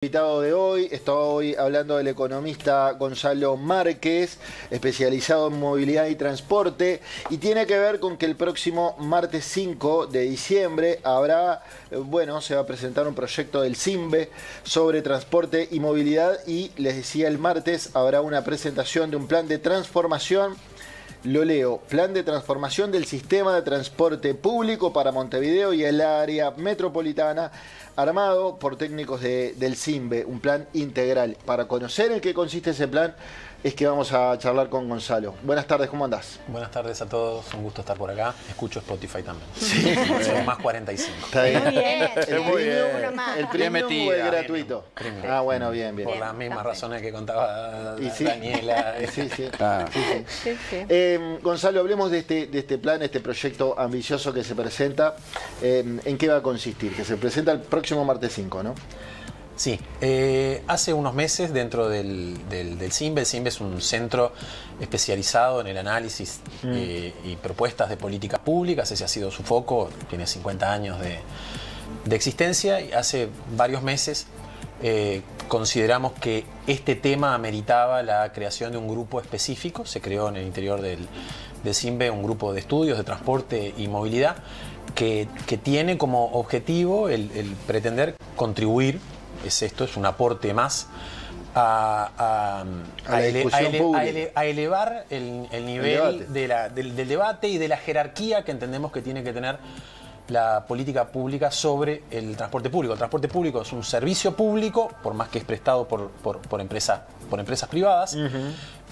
Invitado de hoy, estoy hablando del economista Gonzalo Márquez, especializado en movilidad y transporte, y tiene que ver con que el próximo martes 5 de diciembre habrá, se va a presentar un proyecto del CIMBE sobre transporte y movilidad, y les decía, el martes habrá una presentación de un plan de transformación. Lo leo: plan de transformación del sistema de transporte público para Montevideo y el área metropolitana, armado por técnicos del CIMBE, un plan integral. Para conocer en qué consiste ese plan es que vamos a charlar con Gonzalo. Buenas tardes, ¿cómo andás? Buenas tardes a todos, un gusto estar por acá. Escucho Spotify también. Sí. Somos más 45. Está bien. Muy bien. ¿El premium o el gratuito? Premium. Ah, bueno, bien. Por las mismas razones que contaba sí. Daniela. Sí. Sí. Gonzalo, hablemos de este plan, este proyecto ambicioso que se presenta. ¿En qué va a consistir? Que se presenta el próximo martes 5, ¿no? Sí, hace unos meses dentro del CIMBE, el CIMBE es un centro especializado en el análisis y propuestas de políticas públicas. Ese ha sido su foco, tiene 50 años de existencia, y hace varios meses consideramos que este tema ameritaba la creación de un grupo específico. Se creó en el interior del CIMBE un grupo de estudios de transporte y movilidad que tiene como objetivo el pretender contribuir. Es un aporte más a elevar el nivel del debate y de la jerarquía que entendemos que tiene que tener la política pública sobre el transporte público. El transporte público es un servicio público, por más que es prestado por empresas privadas,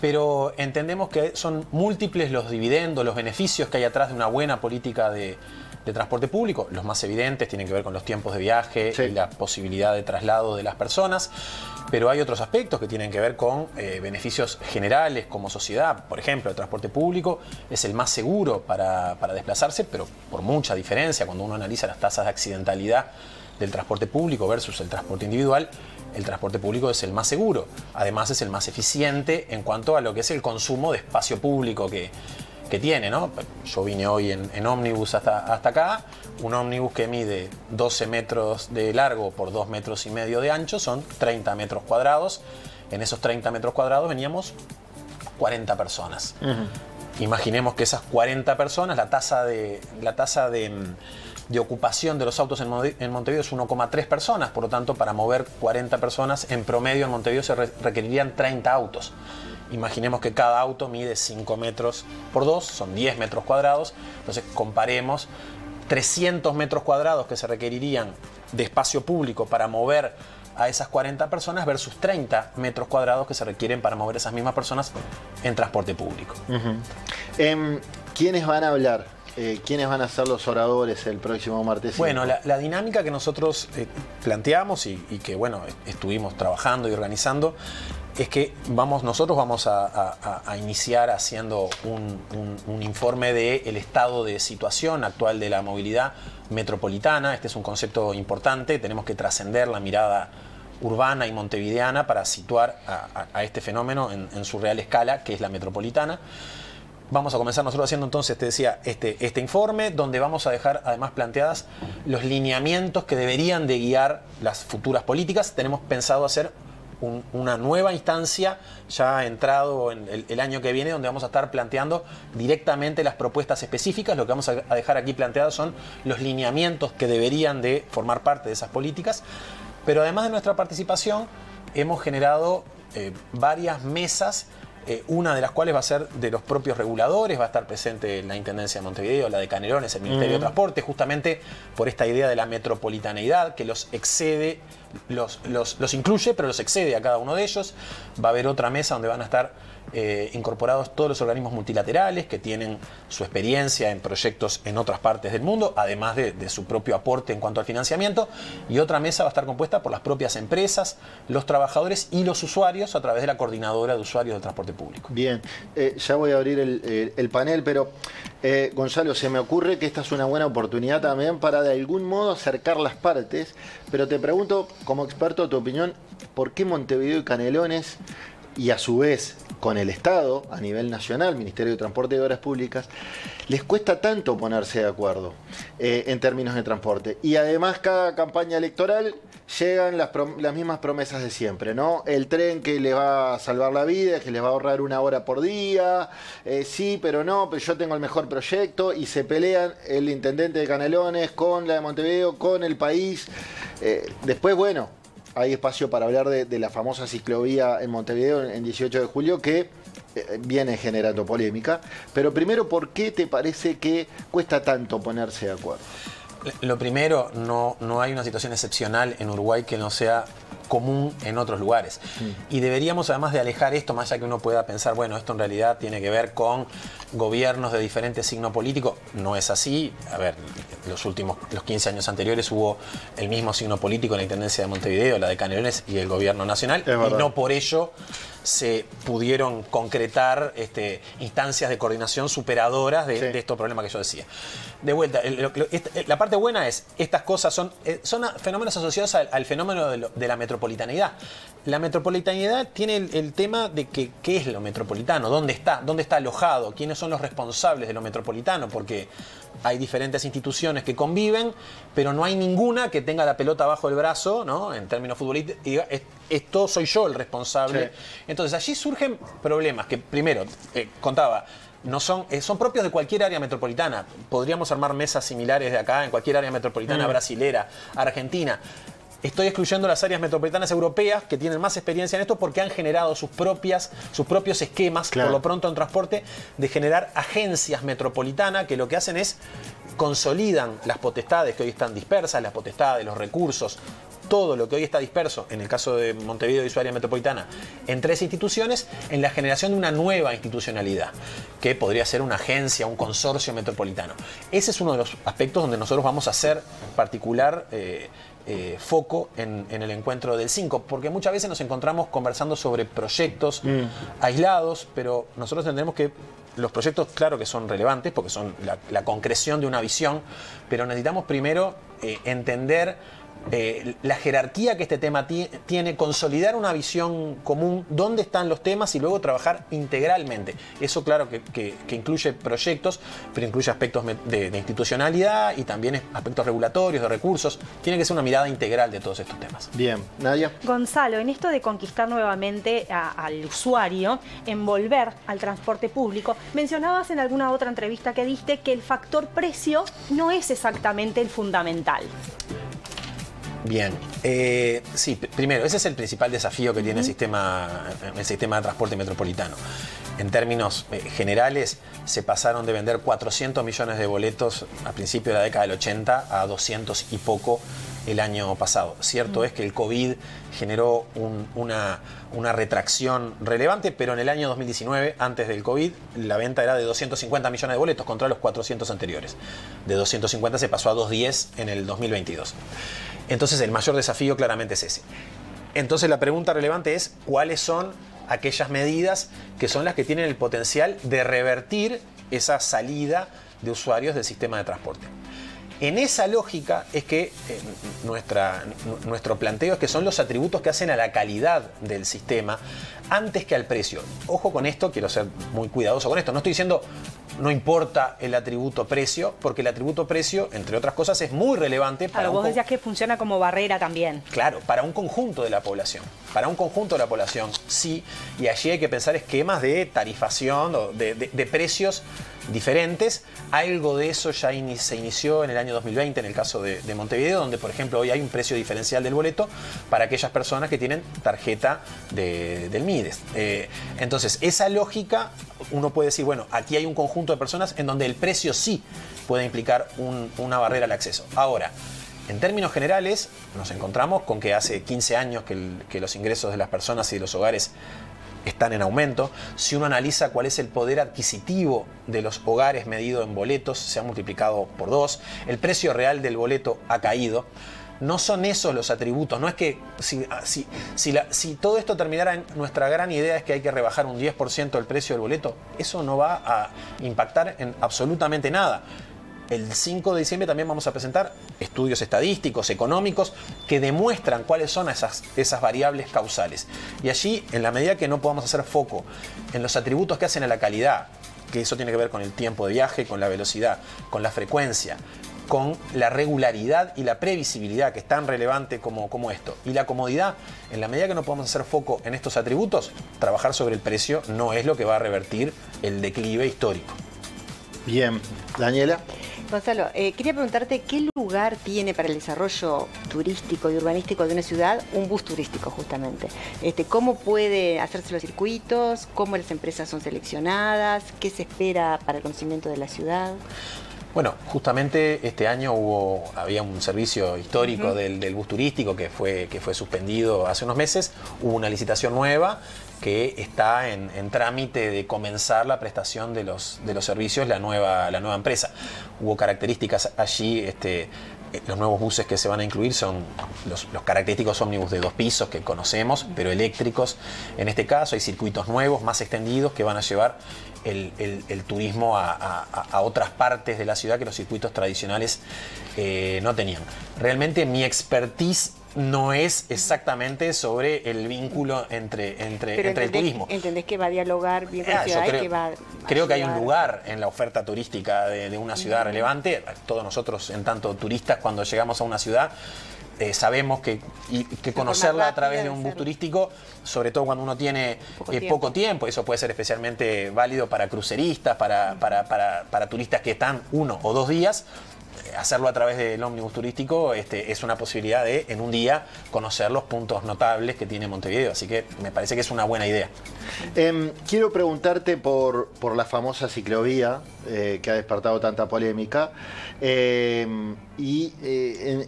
pero entendemos que son múltiples los dividendos, los beneficios que hay atrás de una buena política de transporte público. Los más evidentes tienen que ver con los tiempos de viaje y la posibilidad de traslado de las personas, pero hay otros aspectos que tienen que ver con beneficios generales como sociedad. Por ejemplo, el transporte público es el más seguro para desplazarse, pero por mucha diferencia. Cuando uno analiza las tasas de accidentalidad del transporte público versus el transporte individual, el transporte público es el más seguro. Además, es el más eficiente en cuanto a lo que es el consumo de espacio público que tiene, ¿no? Yo vine hoy en ómnibus hasta acá. Un ómnibus que mide 12 metros de largo por 2,5 metros de ancho, son 30 metros cuadrados. En esos 30 metros cuadrados veníamos 40 personas. Imaginemos que esas 40 personas, la tasa de ocupación de los autos en Montevideo es 1,3 personas. Por lo tanto, para mover 40 personas en promedio en Montevideo se requerirían 30 autos. Imaginemos que cada auto mide 5 metros por 2, son 10 metros cuadrados. Entonces comparemos 300 metros cuadrados que se requerirían de espacio público para mover a esas 40 personas versus 30 metros cuadrados que se requieren para mover esas mismas personas en transporte público. ¿Quiénes van a hablar? ¿Quiénes van a ser los oradores el próximo martes 5? Bueno, la dinámica que nosotros planteamos y que estuvimos trabajando y organizando es que nosotros vamos a iniciar haciendo un informe del estado de situación actual de la movilidad metropolitana. Este es un concepto importante, tenemos que trascender la mirada urbana y montevideana para situar a este fenómeno en su real escala, que es la metropolitana. Vamos a comenzar nosotros haciendo entonces, te decía, este informe, donde vamos a dejar además planteadas los lineamientos que deberían de guiar las futuras políticas. Tenemos pensado hacer una nueva instancia ya entrado en el año que viene, donde vamos a estar planteando directamente las propuestas específicas. Lo que vamos a dejar aquí planteados son los lineamientos que deberían de formar parte de esas políticas. Pero además de nuestra participación, hemos generado varias mesas, una de las cuales va a ser de los propios reguladores. Va a estar presente la Intendencia de Montevideo, la de Canelones, el Ministerio de Transporte, justamente por esta idea de la metropolitaneidad que los excede, los incluye, pero los excede a cada uno de ellos. Va a haber otra mesa donde van a estar incorporados todos los organismos multilaterales que tienen su experiencia en proyectos en otras partes del mundo, además de su propio aporte en cuanto al financiamiento. Y otra mesa va a estar compuesta por las propias empresas, los trabajadores y los usuarios a través de la Coordinadora de Usuarios del Transporte Público. Bien, ya voy a abrir el panel, pero Gonzalo, se me ocurre que esta es una buena oportunidad también para de algún modo acercar las partes, pero te pregunto, como experto, tu opinión, ¿por qué Montevideo y Canelones, y a su vez con el Estado a nivel nacional, Ministerio de Transporte y Obras Públicas, les cuesta tanto ponerse de acuerdo en términos de transporte? Y además cada campaña electoral llegan las mismas promesas de siempre, ¿no? El tren que les va a salvar la vida, que les va a ahorrar 1 hora por día, sí, pero no, pero yo tengo el mejor proyecto, y se pelean el intendente de Canelones con la de Montevideo, con el país. Después, bueno, hay espacio para hablar de la famosa ciclovía en Montevideo en 18 de julio que viene generando polémica. Pero primero, ¿por qué te parece que cuesta tanto ponerse de acuerdo? Lo primero, no hay una situación excepcional en Uruguay que no sea común en otros lugares. Y deberíamos, además de alejar esto, más allá que uno pueda pensar, bueno, esto en realidad tiene que ver con gobiernos de diferente signo político. No es así. A ver, los 15 años anteriores hubo el mismo signo político en la Intendencia de Montevideo, la de Canelones y el gobierno nacional, y no por ello se pudieron concretar instancias de coordinación superadoras de estos problemas que yo decía. De vuelta, la parte buena es, estas cosas son fenómenos asociados al fenómeno de la metropolitanidad. La metropolitanidad tiene el tema de que qué es lo metropolitano, dónde está alojado, quiénes son los responsables de lo metropolitano, porque hay diferentes instituciones que conviven, pero no hay ninguna que tenga la pelota bajo el brazo, ¿no? En términos futbolísticos, y diga, esto soy yo el responsable. Sí. Entonces allí surgen problemas que, primero, contaba, son propios de cualquier área metropolitana. Podríamos armar mesas similares de acá en cualquier área metropolitana, brasilera, argentina. Estoy excluyendo las áreas metropolitanas europeas que tienen más experiencia en esto porque han generado sus propios esquemas, por lo pronto en transporte, de generar agencias metropolitanas que lo que hacen es consolidan las potestades que hoy están dispersas, las potestades, los recursos, todo lo que hoy está disperso, en el caso de Montevideo y su área metropolitana, en 3 instituciones, en la generación de una nueva institucionalidad, que podría ser una agencia, un consorcio metropolitano. Ese es uno de los aspectos donde nosotros vamos a hacer particular foco en el encuentro del 5, porque muchas veces nos encontramos conversando sobre proyectos aislados, pero nosotros entendemos que los proyectos, claro que son relevantes, porque son la concreción de una visión, pero necesitamos primero entender la jerarquía que este tema tiene, consolidar una visión común, dónde están los temas y luego trabajar integralmente. Eso claro que incluye proyectos, pero incluye aspectos de institucionalidad y también aspectos regulatorios, de recursos. Tiene que ser una mirada integral de todos estos temas. Bien, Nadia. Gonzalo, en esto de conquistar nuevamente al usuario, envolver al transporte público, mencionabas en alguna otra entrevista que diste que el factor precio no es exactamente el fundamental. Bien, sí, primero, ese es el principal desafío que tiene el sistema de transporte metropolitano. En términos generales, se pasaron de vender 400 millones de boletos a principios de la década del 80 a 200 y poco el año pasado. Cierto es que el COVID generó una retracción relevante, pero en el año 2019, antes del COVID, la venta era de 250 millones de boletos contra los 400 anteriores. De 250 se pasó a 210 en el 2022. Entonces el mayor desafío claramente es ese. Entonces la pregunta relevante es ¿cuáles son aquellas medidas que son las que tienen el potencial de revertir esa salida de usuarios del sistema de transporte? En esa lógica es que nuestro planteo es que son los atributos que hacen a la calidad del sistema antes que al precio. Ojo con esto, quiero ser muy cuidadoso con esto. No estoy diciendo no importa el atributo precio, porque el atributo precio, entre otras cosas, es muy relevante para... Claro, vos decías que funciona como barrera también. Claro, para un conjunto de la población. Para un conjunto de la población, sí. Y allí hay que pensar esquemas de tarifación, o de precios diferentes. Algo de eso ya se inició en el año 2020 en el caso de Montevideo, donde por ejemplo hoy hay un precio diferencial del boleto para aquellas personas que tienen tarjeta del Mides. Entonces esa lógica, uno puede decir, bueno, aquí hay un conjunto de personas en donde el precio sí puede implicar una barrera al acceso. Ahora, en términos generales, nos encontramos con que hace 15 años que los ingresos de las personas y de los hogares están en aumento. Si uno analiza cuál es el poder adquisitivo de los hogares medido en boletos, se ha multiplicado por 2. El precio real del boleto ha caído. No son esos los atributos. No es que si todo esto terminara en nuestra gran idea es que hay que rebajar un 10% el precio del boleto, eso no va a impactar en absolutamente nada. El 5 de diciembre también vamos a presentar estudios estadísticos, económicos, que demuestran cuáles son esas variables causales. Y allí, en la medida que no podamos hacer foco en los atributos que hacen a la calidad, que eso tiene que ver con el tiempo de viaje, con la velocidad, con la frecuencia, con la regularidad y la previsibilidad, que es tan relevante como esto. Y la comodidad, en la medida que no podamos hacer foco en estos atributos, trabajar sobre el precio no es lo que va a revertir el declive histórico. Bien, Daniela. Gonzalo, quería preguntarte qué lugar tiene para el desarrollo turístico y urbanístico de una ciudad un bus turístico, justamente. ¿Cómo puede hacerse los circuitos? ¿Cómo las empresas son seleccionadas? ¿Qué se espera para el conocimiento de la ciudad? Bueno, justamente este año había un servicio histórico del bus turístico que fue suspendido hace unos meses. Hubo una licitación nueva que está en trámite de comenzar la prestación de los servicios la nueva empresa. Hubo características allí, los nuevos buses que se van a incluir son los característicos ómnibus de 2 pisos que conocemos, pero eléctricos. En este caso hay circuitos nuevos, más extendidos, que van a llevar el turismo a otras partes de la ciudad que los circuitos tradicionales no tenían. Realmente mi expertise no es exactamente sobre el vínculo entre el turismo. ¿Entendés que va a dialogar bien con la ciudad y que va a creo que hay un ayudar? lugar en la oferta turística de una ciudad relevante. Todos nosotros, en tanto turistas, cuando llegamos a una ciudad, sabemos que conocerla a través de un bus turístico, sobre todo cuando uno tiene poco tiempo, eso puede ser especialmente válido para cruceristas, para turistas que están 1 o 2 días. Hacerlo a través del ómnibus turístico es una posibilidad de, en un día, conocer los puntos notables que tiene Montevideo. Así que me parece que es una buena idea. Quiero preguntarte por la famosa ciclovía que ha despertado tanta polémica. En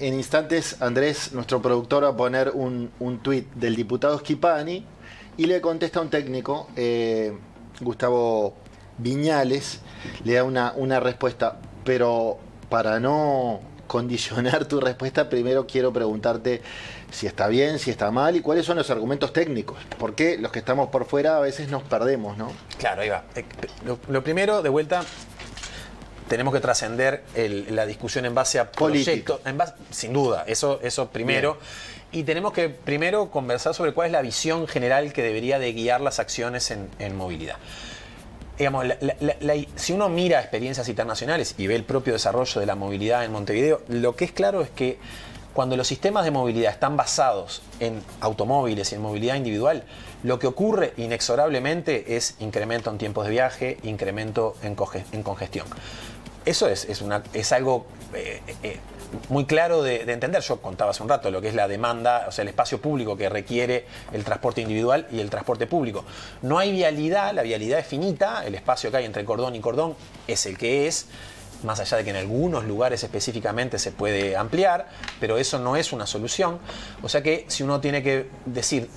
instantes, Andrés, nuestro productor, va a poner un tuit del diputado Schifani y le contesta un técnico, Gustavo Viñales, le da una respuesta, pero para no condicionar tu respuesta, primero quiero preguntarte si está bien, si está mal y cuáles son los argumentos técnicos. Porque los que estamos por fuera a veces nos perdemos, ¿no? Claro, ahí va. Lo primero, de vuelta, tenemos que trascender la discusión en base a proyectos. Sin duda, eso primero. Bien. Y tenemos que primero conversar sobre cuál es la visión general que debería de guiar las acciones en movilidad. Digamos, si uno mira experiencias internacionales y ve el propio desarrollo de la movilidad en Montevideo, lo que es claro es que cuando los sistemas de movilidad están basados en automóviles y en movilidad individual, lo que ocurre inexorablemente es incremento en tiempos de viaje, incremento en congestión. Eso es algo muy claro de entender. Yo contaba hace un rato lo que es la demanda, o sea, el espacio público que requiere el transporte individual y el transporte público. No hay vialidad, la vialidad es finita, el espacio que hay entre cordón y cordón es el que es, más allá de que en algunos lugares específicamente se puede ampliar, pero eso no es una solución. O sea que si uno tiene que decir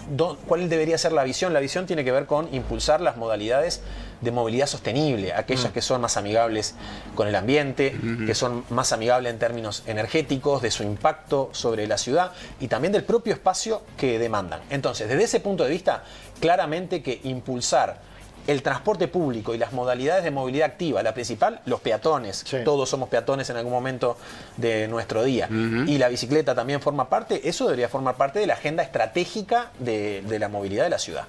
cuál debería ser la visión tiene que ver con impulsar las modalidades de movilidad sostenible, aquellas que son más amigables con el ambiente, que son más amigables en términos energéticos, de su impacto sobre la ciudad y también del propio espacio que demandan. Entonces, desde ese punto de vista, claramente que impulsar el transporte público y las modalidades de movilidad activa, la principal, los peatones, sí. Todos somos peatones en algún momento de nuestro día, y la bicicleta también forma parte, eso debería formar parte de la agenda estratégica de la movilidad de la ciudad.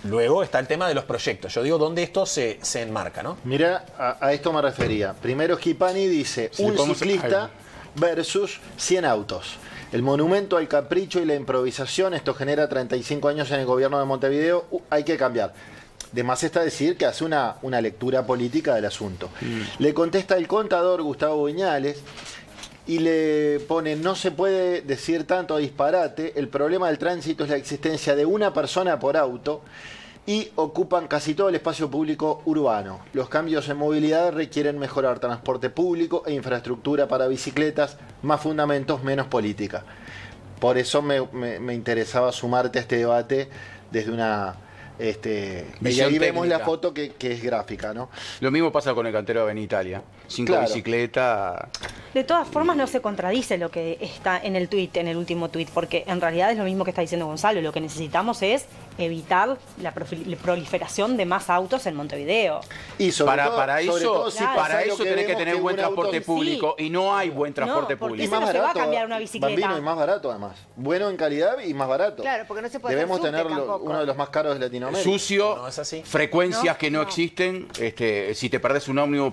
Luego está el tema de los proyectos, yo digo dónde esto se enmarca, ¿no? Mira, a esto me refería. Primero Schifani dice, un ciclista versus 100 autos. El monumento al capricho y la improvisación, esto genera 35 años en el gobierno de Montevideo, hay que cambiar. De más está decir que hace una lectura política del asunto. Le contesta el contador Gustavo Viñales y le pone, no se puede decir tanto disparate, el problema del tránsito es la existencia de una persona por auto y ocupan casi todo el espacio público urbano. Los cambios en movilidad requieren mejorar transporte público e infraestructura para bicicletas, más fundamentos, menos política. Por eso me interesaba sumarte a este debate desde una... y ahí vemos la foto que es gráfica, ¿no? Lo mismo pasa con el cantero de Benitalia. 5 bicicletas. De todas formas no se contradice lo que está en el tuit, en el último tuit, porque en realidad es lo mismo que está diciendo Gonzalo. Lo que necesitamos es evitar la proliferación de más autos en Montevideo. Y para eso tenés que tener buen transporte público, y no hay buen transporte público. Y más barato, se va a cambiar una bicicleta. Bambino, y más barato además. Bueno en calidad y más barato. Claro, porque no se puede Debemos hacer tener uno de los más caros de Latinoamérica. Latinoamérica. Sucio, No es así. frecuencias que no existen. Si te perdés un ómnibus,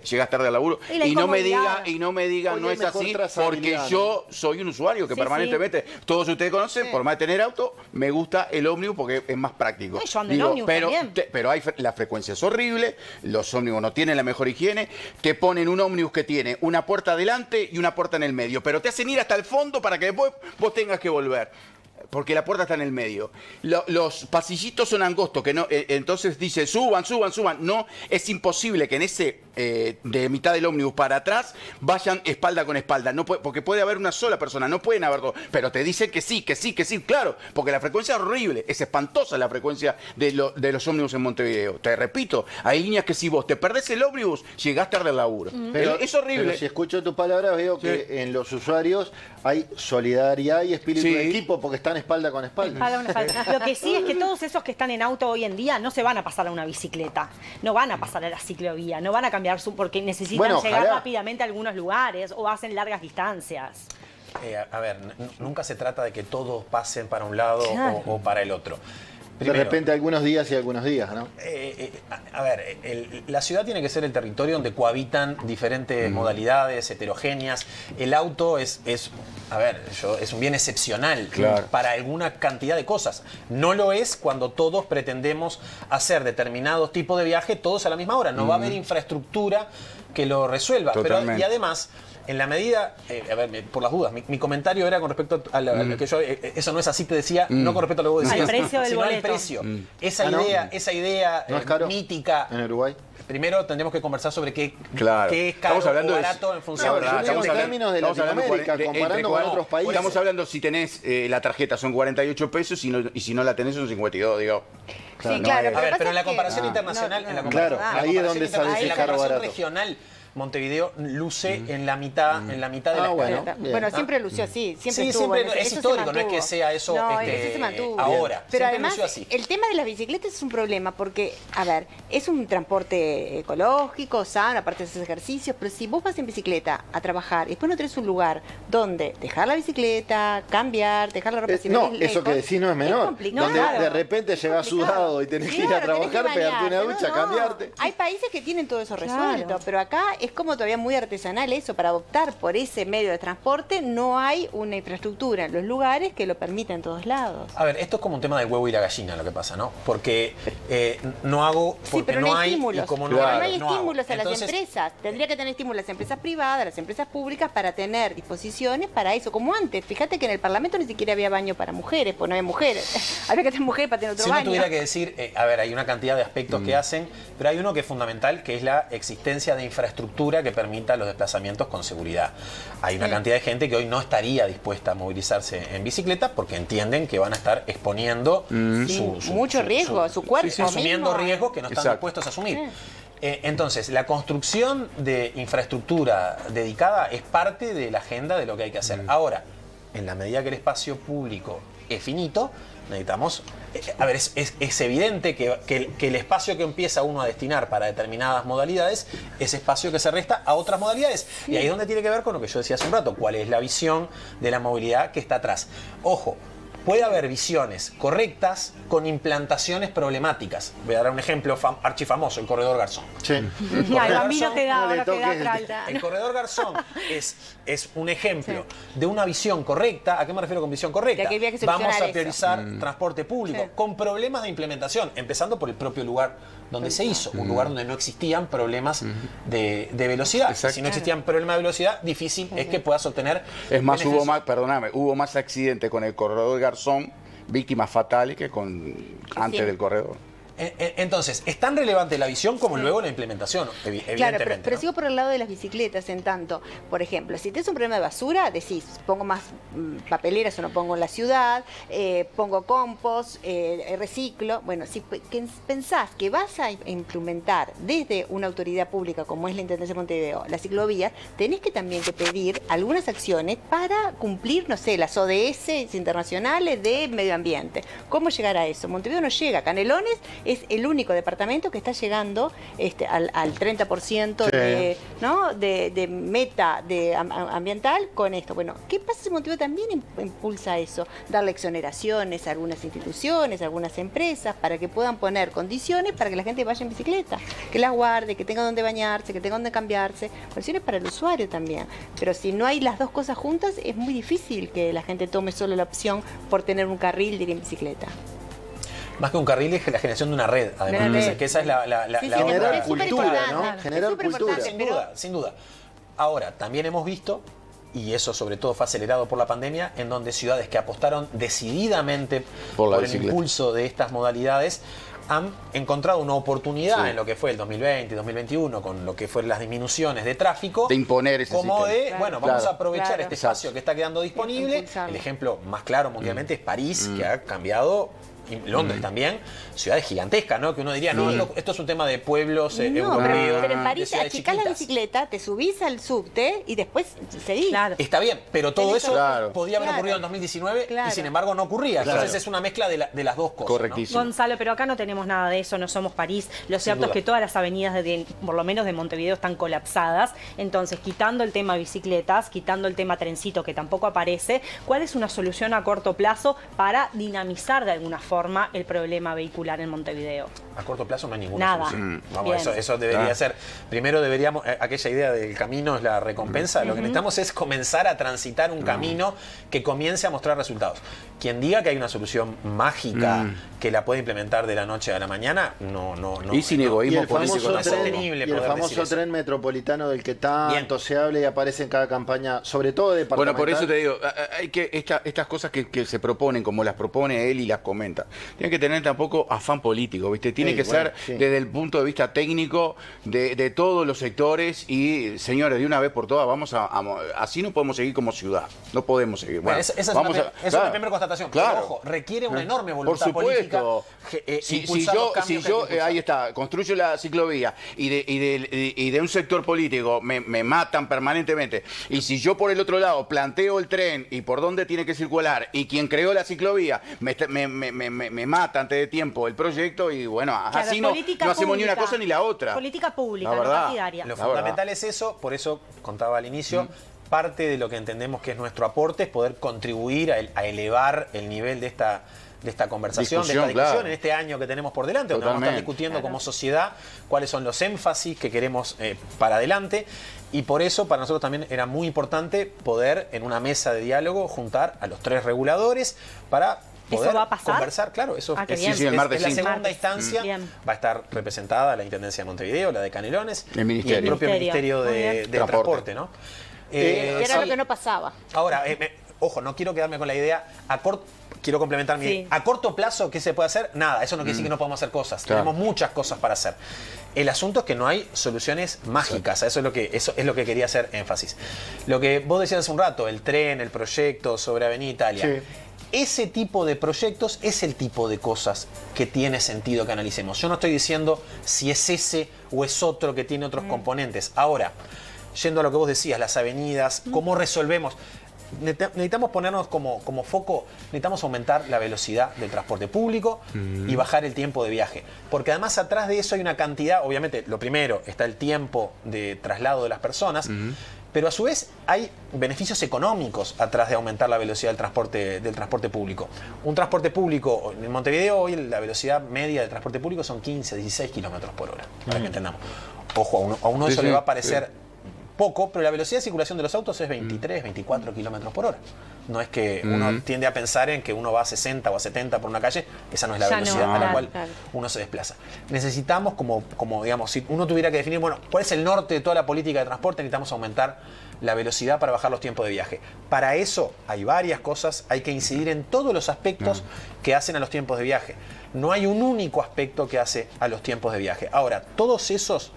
llegás tarde al laburo. Y no me digan, Hoy no hay es mejor así, trazabilidad, porque yo soy un usuario que Sí, permanentemente, todos ustedes conocen, por más de tener auto, me gusta el ómnibus porque es más práctico. No, yo ando en ómnibus también. Pero la frecuencia es horrible, los ómnibus no tienen la mejor higiene, te ponen un ómnibus que tiene una puerta adelante y una puerta en el medio, pero te hacen ir hasta el fondo para que después vos tengas que volver. Porque la puerta está en el medio. Los pasillitos son angostos, que no, entonces dice, suban. No, es imposible que en ese, de mitad del ómnibus para atrás, vayan espalda con espalda. No puede, porque puede haber una sola persona, no pueden haber dos. Pero te dicen que sí, claro. Porque la frecuencia es horrible, es espantosa la frecuencia de los ómnibus en Montevideo. Te repito, hay líneas que si vos te perdés el ómnibus, llegás tarde al laburo. Pero, es horrible. Pero si escucho tus palabras, veo que en los usuarios hay solidaridad y espíritu de equipo porque están espalda con espalda. Lo que sí es que todos esos que están en auto hoy en día no se van a pasar a una bicicleta, no van a pasar a la ciclovía, no van a cambiar porque necesitan llegar rápidamente a algunos lugares o hacen largas distancias. A ver, nunca se trata de que todos pasen para un lado o para el otro. Primero, de repente algunos días y algunos días, ¿no? A ver, la ciudad tiene que ser el territorio donde cohabitan diferentes modalidades heterogéneas. El auto es un bien excepcional para alguna cantidad de cosas. No lo es cuando todos pretendemos hacer determinados tipos de viaje todos a la misma hora. No va a haber infraestructura que lo resuelva. Pero, y además, en la medida, a ver, por las dudas, mi comentario era con respecto a lo que yo, eso no es así, te decía, no con respecto a lo que vos decías, al precio del sino boleto. al precio. Esa idea ¿No es caro mítica. ¿En Uruguay? Primero tendremos que conversar sobre qué es caro o barato en función estamos en términos de Latinoamérica, comparando con otros países. Estamos hablando si tenés la tarjeta son 48 pesos y si no la tenés son 52, digo. Claro, sí, claro. A ver, pero en la comparación internacional, ahí es donde sale ese caro barato. Regional, Montevideo luce en la mitad de la escala. Bueno, siempre lució así. Siempre es histórico, no es que sea eso ahora. Pero además, el tema de las bicicletas es un problema porque, a ver, es un transporte ecológico, sano, aparte de esos ejercicios, pero si vos vas en bicicleta a trabajar y después no tenés un lugar donde dejar la bicicleta, cambiar, dejar la ropa eso que decís no es menor. Donde de repente llegás sudado y tenés que ir a trabajar, pegarte una ducha, cambiarte. Hay países que tienen todo eso resuelto, pero acá es como todavía muy artesanal eso. Para optar por ese medio de transporte no hay una infraestructura en los lugares que lo permita en todos lados. A ver, esto es como un tema del huevo y la gallina lo que pasa, ¿no? Porque no hago, porque pero no hay estímulos. Y como no hay estímulos a las empresas. Tendría que tener estímulos a las empresas privadas, a las empresas públicas para tener disposiciones para eso, como antes. Fíjate que en el Parlamento ni siquiera había baño para mujeres, pues no había mujeres. Había que tener mujeres para tener otro baño. Si uno tuviera que decir, a ver, hay una cantidad de aspectos que hacen, pero hay uno que es fundamental, que es la existencia de infraestructura que permita los desplazamientos con seguridad. Hay una cantidad de gente que hoy no estaría dispuesta a movilizarse en bicicleta porque entienden que van a estar exponiendo mucho riesgo, su cuerpo asumiendo riesgos que no están dispuestos a asumir. Entonces, la construcción de infraestructura dedicada es parte de la agenda de lo que hay que hacer. Ahora, en la medida que el espacio público es finito, necesitamos... A ver, es evidente que el espacio que empieza uno a destinar para determinadas modalidades es espacio que se resta a otras modalidades. Y ahí es donde tiene que ver con lo que yo decía hace un rato, cuál es la visión de la movilidad que está atrás. Ojo, puede haber visiones correctas con implantaciones problemáticas. Voy a dar un ejemplo archifamoso, el Corredor Garzón. Sí. A mí no te da, ahora te da El Corredor Garzón es un ejemplo de una visión correcta. ¿A qué me refiero con visión correcta? Vamos a priorizar transporte público con problemas de implementación, empezando por el propio lugar donde se hizo, un lugar donde no existían problemas de velocidad. Si no existían problemas de velocidad, difícil es que puedas obtener... Es más, hubo más accidentes con el Corredor Garzón, víctimas fatales, que antes del corredor. Entonces, es tan relevante la visión como luego la implementación, evidentemente. Claro, pero sigo por el lado de las bicicletas, en tanto, por ejemplo, si tienes un problema de basura, decís, pongo más papeleras o no pongo en la ciudad, pongo compost, reciclo. Bueno, si pensás que vas a implementar desde una autoridad pública como es la Intendencia de Montevideo, la ciclovía, tenés que también que pedir algunas acciones para cumplir, no sé, las ODS internacionales de medio ambiente. ¿Cómo llegar a eso? Montevideo no llega. Canelones es el único departamento que está llegando al 30% Sí. de meta ambiental con esto. Bueno, ¿qué pasa si Montevideo también impulsa eso? Darle exoneraciones a algunas instituciones, a algunas empresas, para que puedan poner condiciones para que la gente vaya en bicicleta, que la guarde, que tenga donde bañarse, que tenga donde cambiarse. Condiciones para el usuario también. Pero si no hay las dos cosas juntas, es muy difícil que la gente tome solo la opción por tener un carril de ir en bicicleta. Más que un carril es la generación de una red, además. Una red. Entonces, que esa es la Sí, la sí, otra. Generar es súper cultura, importante, ¿no? es Generar súper cultura. importante, Sin pero- duda, sin duda. Ahora, también hemos visto, y eso sobre todo fue acelerado por la pandemia, en donde ciudades que apostaron decididamente Por la por el bicicleta. impulso de estas modalidades han encontrado una oportunidad Sí. en lo que fue el 2020 y 2021, con lo que fueron las disminuciones de tráfico, De imponer ese como sistema. de, Claro. bueno, vamos Claro. a aprovechar Claro. este espacio Exacto. que está quedando disponible. Impulsarlo. El ejemplo más claro mundialmente es París, que ha cambiado, y Londres también, ciudades gigantescas, ¿no? Que uno diría, no, esto es un tema de pueblos No, europeos, pero en de París ciudades achicás la chiquitas. bicicleta, te subís al subte y después seguís. Claro. Está bien, pero todo eso Claro. podía haber Claro. ocurrido en 2019 y Claro. sin embargo no ocurría. Claro. Entonces es una mezcla de las dos cosas. ¿no? Correctísimo. Gonzalo, pero acá no tenemos nada de eso, no somos París. Lo cierto duda. es que todas las avenidas, por lo menos de Montevideo, están colapsadas. Entonces, quitando el tema bicicletas, quitando el tema trencito, que tampoco aparece, ¿cuál es una solución a corto plazo para dinamizar de alguna forma el problema vehicular en Montevideo? A corto plazo no hay ninguna Nada. solución. Vamos, Bien. eso debería Ah. ser. Primero deberíamos, aquella idea del camino es la recompensa. Lo que necesitamos es comenzar a transitar un camino que comience a mostrar resultados. Quien diga que hay una solución mágica que la puede implementar de la noche a la mañana, no. Y sin Y egoísmo el político famoso no es tampoco. tren, sostenible y el poder decir famoso eso. tren metropolitano del que tanto Bien. se habla y aparece en cada campaña, sobre todo Bueno, departamental. por eso te digo, hay que estas cosas que se proponen, como las propone él y las comenta, tienen que tener tampoco afán político, ¿viste? Tiene Sí, que bueno, ser sí. desde el punto de vista técnico de todos los sectores y, señores, de una vez por todas, así no podemos seguir como ciudad, no podemos seguir. Bueno, esa es una primera constatación. Pero, Claro. ojo, requiere una enorme voluntad Por supuesto. política. Si impulsar los cambios que hay que impulsar. ahí está, construyo la ciclovía y de un sector político me matan permanentemente, y si yo por el otro lado planteo el tren y por dónde tiene que circular, y quien creó la ciclovía me mata antes de tiempo el proyecto, y bueno, Claro, así no política hacemos ni una pública. cosa ni la otra. Política pública, La no verdad. partidaria. Lo La fundamental verdad. es eso, por eso contaba al inicio, parte de lo que entendemos que es nuestro aporte es poder contribuir a elevar el nivel de esta conversación, de esta discusión Claro. en este año que tenemos por delante, donde vamos a estar Totalmente. discutiendo como sociedad cuáles son los énfasis que queremos para adelante. Y por eso para nosotros también era muy importante poder en una mesa de diálogo juntar a los tres reguladores para ¿Eso poder va a pasar? conversar. Claro, eso Ah, qué es, bien. Sí, el martes es la 5. segunda instancia. Bien. Va a estar representada la Intendencia de Montevideo, la de Canelones El ministerio. y el propio Ministerio Muy de bien. Transporte, ¿no? Era Sí. lo que no pasaba. Ahora, ojo, no quiero quedarme con la idea. Quiero complementar mi Sí. idea. A corto plazo, ¿qué se puede hacer? Nada, eso no quiere decir que no podamos hacer cosas. Claro. Tenemos muchas cosas para hacer. El asunto es que no hay soluciones mágicas. Eso es lo que quería hacer énfasis. Lo que vos decías hace un rato, el tren, el proyecto sobre Avenida Italia. Sí. Ese tipo de proyectos es el tipo de cosas que tiene sentido que analicemos. Yo no estoy diciendo si es ese o es otro que tiene otros componentes. Ahora, yendo a lo que vos decías, las avenidas, ¿cómo resolvemos? Necesitamos ponernos como foco, necesitamos aumentar la velocidad del transporte público y bajar el tiempo de viaje. Porque además atrás de eso hay una cantidad, obviamente, lo primero está el tiempo de traslado de las personas, pero a su vez hay beneficios económicos atrás de aumentar la velocidad del transporte público. Un transporte público, en Montevideo hoy la velocidad media del transporte público son 15, 16 kilómetros por hora, para que entendamos. Ojo, a uno Sí, eso sí, le va a parecer sí. poco, pero la velocidad de circulación de los autos es 23, 24 kilómetros por hora. No es que uno tiende a pensar en que uno va a 60 o a 70 por una calle, esa no es la Ya no, velocidad a la claro, cual claro. uno se desplaza. Necesitamos, como digamos, si uno tuviera que definir, bueno, ¿cuál es el norte de toda la política de transporte? Necesitamos aumentar la velocidad para bajar los tiempos de viaje. Para eso hay varias cosas, hay que incidir en todos los aspectos que hacen a los tiempos de viaje. No hay un único aspecto que hace a los tiempos de viaje. Ahora, todos esos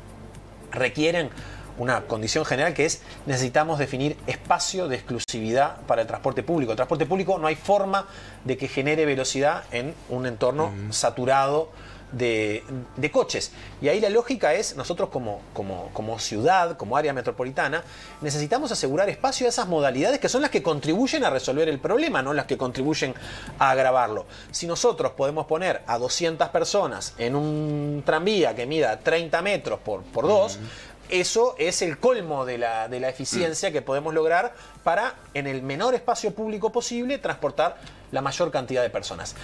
requieren una condición general que es necesitamos definir espacio de exclusividad para el transporte público. El transporte público no hay forma de que genere velocidad en un entorno saturado de coches. Y ahí la lógica es, nosotros como ciudad, como área metropolitana, necesitamos asegurar espacio a esas modalidades que son las que contribuyen a resolver el problema, no las que contribuyen a agravarlo. Si nosotros podemos poner a 200 personas en un tranvía que mida 30 metros por 2, eso es el colmo de la eficiencia que podemos lograr para, en el menor espacio público posible, transportar la mayor cantidad de personas.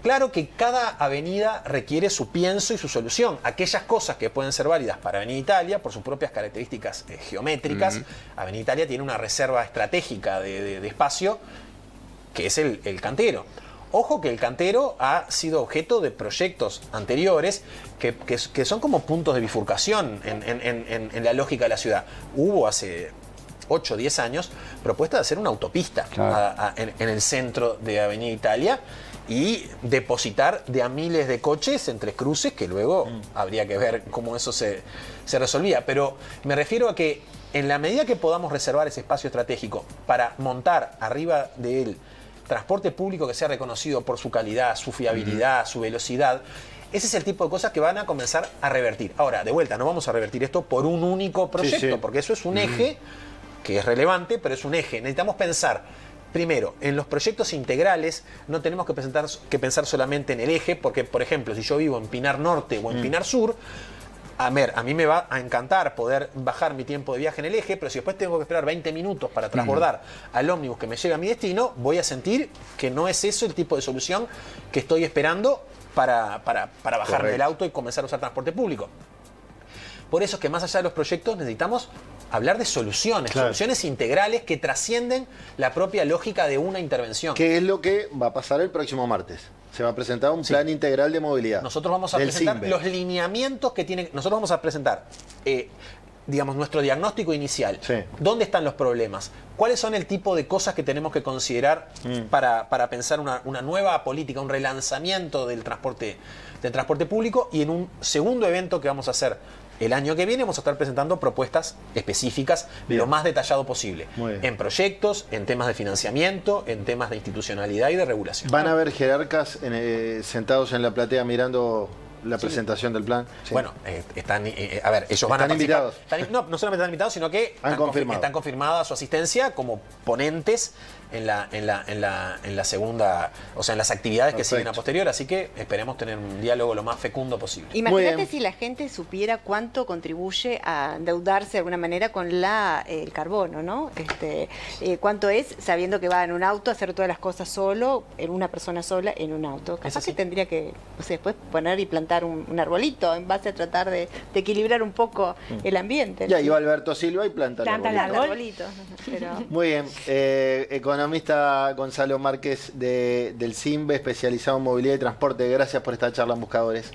Claro que cada avenida requiere su pienso y su solución. Aquellas cosas que pueden ser válidas para Avenida Italia, por sus propias características geométricas, Avenida Italia tiene una reserva estratégica de espacio, que es el Cantero. Ojo que el Cantero ha sido objeto de proyectos anteriores que son como puntos de bifurcación en la lógica de la ciudad. Hubo hace 8 o 10 años propuesta de hacer una autopista en el centro de Avenida Italia y depositar de a miles de coches entre cruces, que luego habría que ver cómo eso se resolvía. Pero me refiero a que en la medida que podamos reservar ese espacio estratégico para montar arriba de él transporte público que sea reconocido por su calidad, su fiabilidad, su velocidad, ese es el tipo de cosas que van a comenzar a revertir. Ahora, de vuelta, no vamos a revertir esto por un único proyecto, porque eso es un eje que es relevante, pero es un eje. Necesitamos pensar, primero, en los proyectos integrales. No tenemos que pensar solamente en el eje, porque, por ejemplo, si yo vivo en Pinar Norte o en Pinar Sur, a mí me va a encantar poder bajar mi tiempo de viaje en el eje, pero si después tengo que esperar 20 minutos para transbordar al ómnibus que me lleve a mi destino, voy a sentir que no es eso el tipo de solución que estoy esperando para bajarme del auto y comenzar a usar transporte público. Por eso es que más allá de los proyectos necesitamos hablar de soluciones, soluciones integrales que trascienden la propia lógica de una intervención. ¿Qué es lo que va a pasar el próximo martes? Se va a presentar un plan integral de movilidad. Nosotros vamos a presentar los lineamientos que tienen. Nosotros vamos a presentar, digamos, nuestro diagnóstico inicial. ¿Dónde están los problemas? ¿Cuáles son el tipo de cosas que tenemos que considerar para pensar una nueva política, un relanzamiento del transporte público? Y en un segundo evento que vamos a hacer el año que viene, vamos a estar presentando propuestas específicas lo más detallado posible. En proyectos, en temas de financiamiento, en temas de institucionalidad y de regulación. ¿Van a haber jerarcas sentados en la platea mirando la presentación del plan? Bueno, están, a ver, ellos van a participar. Invitados. No solamente están invitados, sino que están confirmadas su asistencia como ponentes en la segunda, o sea, en las actividades que siguen a posterior, así que esperemos tener un diálogo lo más fecundo posible. Imagínate si la gente supiera cuánto contribuye a endeudarse de alguna manera con el carbono, ¿no? Cuánto es, sabiendo que va en un auto a hacer todas las cosas solo, en una persona sola, en un auto. Capaz que tendría que, no sé, después poner y plantar un arbolito en base a tratar de equilibrar un poco el ambiente. Ya iba Alberto Silva y planta el arbolito. Pero... Muy bien. Economista Gonzalo Márquez del CIMBE, especializado en movilidad y transporte. Gracias por esta charla en Buscadores.